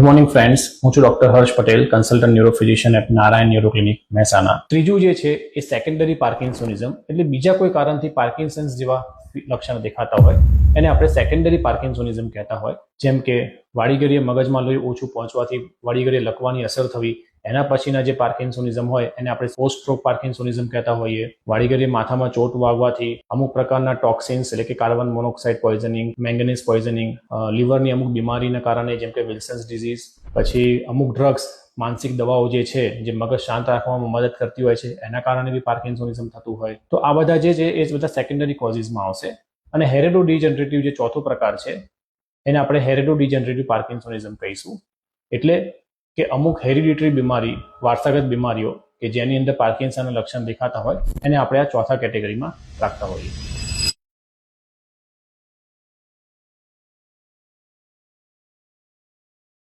Good morning friends, હું છું doctor Harsh Patel, consultant neurophysician at Narayan neuro clinic Mehsana. ત્રીજું જે છે એ સેકન્ડરી પાર્કિન્સોનિઝમ, એટલે બીજા કોઈ કારણથી પાર્કિન્સન્સ જેવા લક્ષણો દેખાતા હોય એને આપણે સેકન્ડરી પાર્કિન્સોનિઝમ કહેતા હોય. જેમ કે વાડીઘડીએ મગજમાં લોહી ઓછું પહોંચવાથી વાડીઘડીએ લકવાની અસર થવી, એના પછીના જે પાર્કિન્સોનિઝમ હોય એને આપણે પોસ્ટ સ્ટ્રોક પાર્કિન્સોનિઝમ કહેતા હોઈએ. વાડીઘડીએ માથામાં ચોટ વાગવાથી અમુક પ્રકારના ટોક્સિન્સ એટલે કે કાર્બન મોનોક્સાઇડ પોઈઝનિંગ, મેંગનીઝ પોઈઝનિંગ, લીવરની અમુક બીમારીના કારણે જેમ કે વિલ્સન્સ ડિઝીઝ, પછી અમુક ડ્રગ્સ, માનસિક દવાઓ જે છે જે મગજ શાંત રાખવામાં મદદ કરતી હોય છે એના કારણે બી પાર્કિન્સોનિઝમ થતું હોય. તો આ બધા જે છે એ બધા સેકન્ડરી કોઝિસમાં આવશે. અને હેરેડો ડિજનરેટિવ જે ચોથો પ્રકાર છે એને આપણે હેરેડો ડિજનરેટિવ પાર્કિન્સોનિઝમ કહીશું. એટલે કે અમુક હેરિડિટરી બીમારી, વારસાગત બીમારીઓ કે જેની અંદર પાર્કિન્સનના લક્ષણ દેખાતા હોય એને આપણે આ ચોથા કેટેગરીમાં રાખતા હોઈએ.